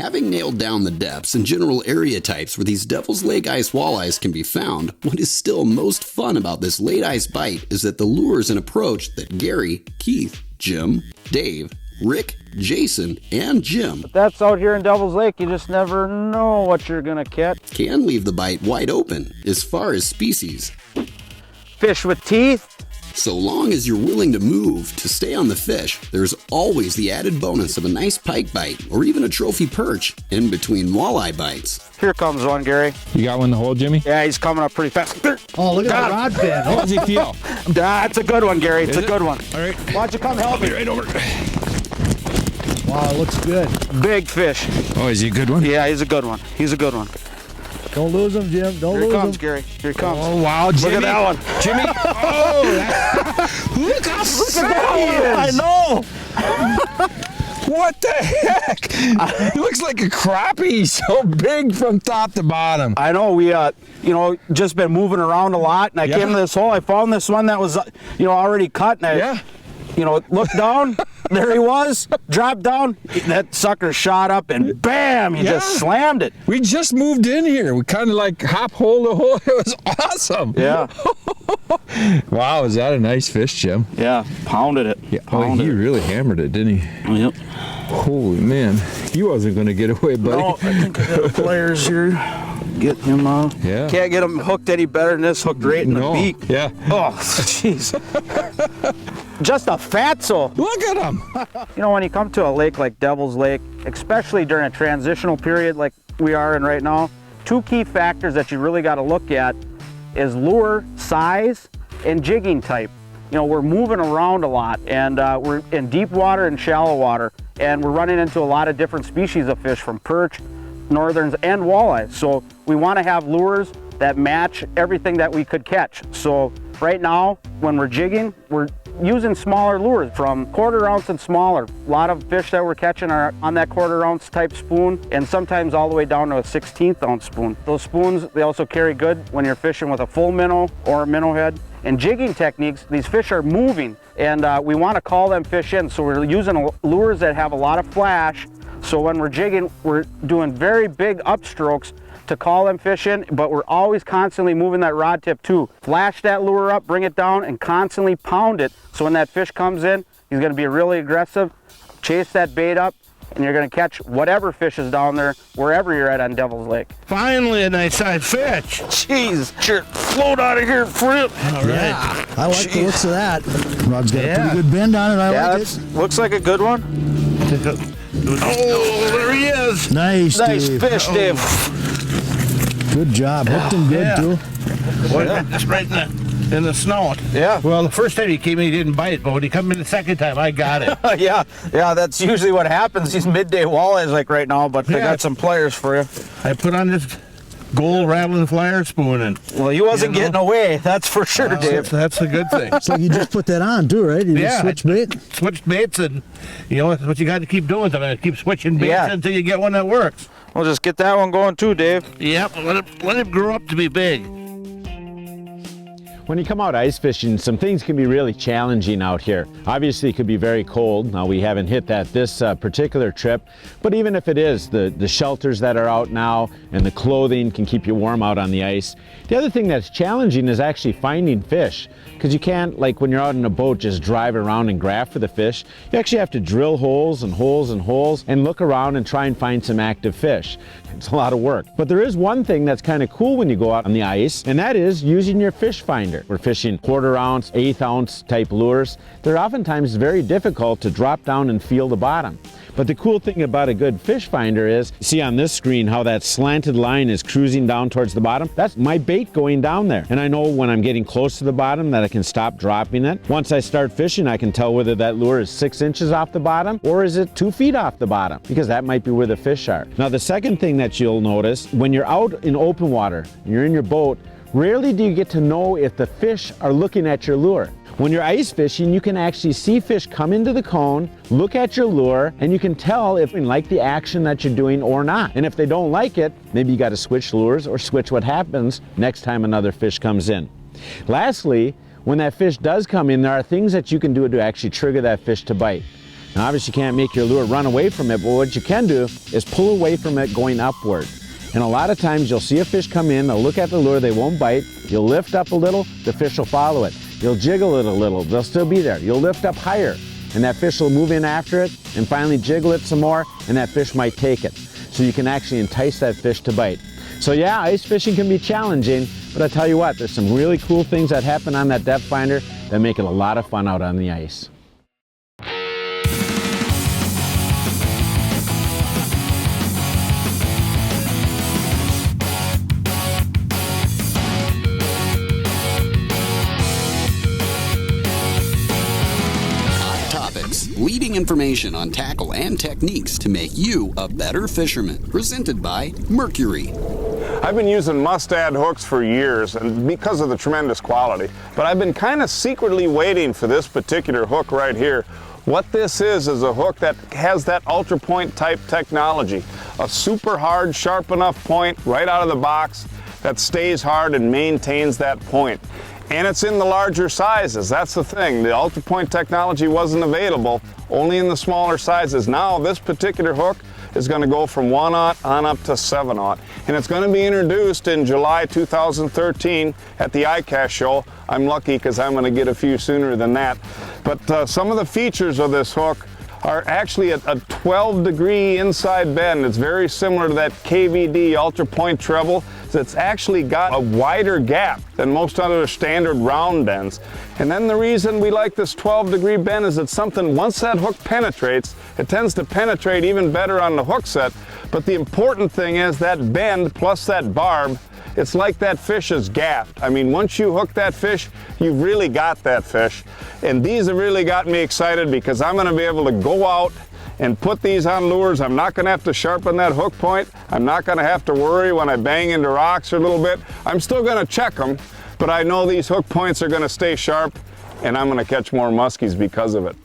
Having nailed down the depths and general area types where these Devil's Lake ice walleyes can be found, what is still most fun about this late ice bite is that the lures and approach that Gary, Keith, Jim, Dave, Rick, Jason, and Jim, but that's out here in Devil's Lake, you just never know what you're gonna catch. Can leave the bite wide open as far as species. Fish with teeth. So long as you're willing to move to stay on the fish, there's always the added bonus of a nice pike bite or even a trophy perch in between walleye bites. Here comes one, Gary. You got one to hold, Jimmy? Yeah, he's coming up pretty fast. Oh, look at that rod bend. How does he feel? That's a good one, Gary. It's a good one. All right. Why don't you come help me? Right over. Wow, it looks good. Big fish. Oh, is he a good one? Yeah, he's a good one. He's a good one. Don't lose him, Jim. Don't Here lose he comes, him. Gary. Here he comes. Oh, wow, Jimmy. Look at that one. Jimmy. Oh, look how sad he is. I know. What the heck? He looks like a crappie, so big from top to bottom. I know. We, just been moving around a lot, and I came to this hole. I found this one that was, already cut, and I, looked down. There he was, dropped down, that sucker shot up, and bam, he just slammed it. We just moved in here. We kind of like hop hole to hole. It was awesome. Yeah. Wow, is that a nice fish, Jim? Yeah, pounded it. Yeah. Oh, he really hammered it, didn't he? Yep. Holy man, he wasn't going to get away, buddy. No, I think I got the pliers here. Get him out. Yeah. Can't get him hooked any better than this, hooked right in the beak. Yeah. Oh, jeez. Just a fatso. Look at him. When you come to a lake like Devil's Lake, especially during a transitional period like we are in right now, two key factors that you really got to look at is lure size and jigging type. We're moving around a lot, and we're in deep water and shallow water, and we're running into a lot of different species of fish, from perch, northerns, and walleyes. So we want to have lures that match everything that we could catch. So right now, when we're jigging, we're using smaller lures from 1/4 ounce and smaller. A lot of fish that we're catching are on that 1/4 ounce type spoon, and sometimes all the way down to a 1/16 ounce spoon. Those spoons, they also carry good when you're fishing with a full minnow or a minnow head. And jigging techniques, these fish are moving, and we want to call them fish in. So we're using lures that have a lot of flash. So when we're jigging, we're doing very big upstrokes to call them fish in, but we're always constantly moving that rod tip too. Flash that lure up, bring it down, and constantly pound it. So when that fish comes in, he's going to be really aggressive. Chase that bait up, and you're going to catch whatever fish is down there, wherever you're at on Devil's Lake. Finally, a nice size fish. Jeez, float out of here, Flip. All right. Yeah, I like the looks of that. Rod's got a pretty good bend on it. I like it. Looks like a good one. Oh, there he is. Nice, Nice Dave. fish, Dave. Good job. Hooked him good, too. Just right in the snout. Yeah. Well, the first time he came in, he didn't bite, but when he come in the second time, I got it. Yeah, that's usually what happens. These midday walleyes like right now, but they Yeah. got some pliers for you. I put on this gold rattling flyer spoon, and Well, he wasn't getting away, that's for sure, Dave. that's a good thing. It's like you just put that on, too, right? You just switch bait? Switch baits, and that's what you got to keep doing. Sometimes keep switching baits Yeah. until you get one that works. We'll just get that one going too, Dave. Yep, let him grow up to be big. When you come out ice fishing, some things can be really challenging out here. Obviously, it could be very cold. Now, we haven't hit that this particular trip, but even if it is, the shelters that are out now and the clothing can keep you warm out on the ice. The other thing that's challenging is actually finding fish, because you can't, like when you're out in a boat, just drive around and grab for the fish. You actually have to drill holes and holes and holes and look around and try and find some active fish. It's a lot of work. But there is one thing that's kind of cool when you go out on the ice, and that is using your fish finder. We're fishing 1/4 ounce, 1/8 ounce type lures. They're oftentimes very difficult to drop down and feel the bottom. But the cool thing about a good fish finder is, see on this screen how that slanted line is cruising down towards the bottom? That's my bait going down there. And I know when I'm getting close to the bottom that I can stop dropping it. Once I start fishing, I can tell whether that lure is 6 inches off the bottom or is it 2 feet off the bottom, because that might be where the fish are. Now, the second thing that you'll notice, when you're out in open water, you're in your boat, rarely do you get to know if the fish are looking at your lure. When you're ice fishing, you can actually see fish come into the cone, look at your lure, and you can tell if they like the action that you're doing or not. And if they don't like it, maybe you got to switch lures or switch what happens next time another fish comes in. Lastly, when that fish does come in, there are things that you can do to actually trigger that fish to bite. And obviously you can't make your lure run away from it, but what you can do is pull away from it going upward. And a lot of times you'll see a fish come in, they'll look at the lure, they won't bite. You'll lift up a little, the fish will follow it. You'll jiggle it a little, they'll still be there. You'll lift up higher, and that fish will move in after it, and finally jiggle it some more, and that fish might take it. So you can actually entice that fish to bite. So yeah, ice fishing can be challenging, but I tell you what, there's some really cool things that happen on that depth finder that make it a lot of fun out on the ice. Leading information on tackle and techniques to make you a better fisherman. Presented by Mercury. I've been using MUSTAD hooks for years, and because of the tremendous quality, but I've been kind of secretly waiting for this particular hook right here. What this is a hook that has that ultra point type technology. A super hard, sharp enough point right out of the box that stays hard and maintains that point. And it's in the larger sizes. That's the thing. The Ultra Point technology wasn't available, only in the smaller sizes. Now this particular hook is going to go from 1/0 on up to 7/0. And it's going to be introduced in July 2013 at the ICAST show. I'm lucky because I'm going to get a few sooner than that. But some of the features of this hook are actually a 12-degree inside bend. It's very similar to that KVD Ultra Point treble. It's actually got a wider gap than most other standard round bends. And then the reason we like this 12-degree bend is it's something, once that hook penetrates, it tends to penetrate even better on the hook set. But the important thing is that bend plus that barb, it's like that fish is gaffed. I mean, once you hook that fish, you've really got that fish. And these have really got me excited because I'm going to be able to go out and put these on lures. I'm not going to have to sharpen that hook point. I'm not going to have to worry when I bang into rocks a little bit. I'm still going to check them, but I know these hook points are going to stay sharp, and I'm going to catch more muskies because of it.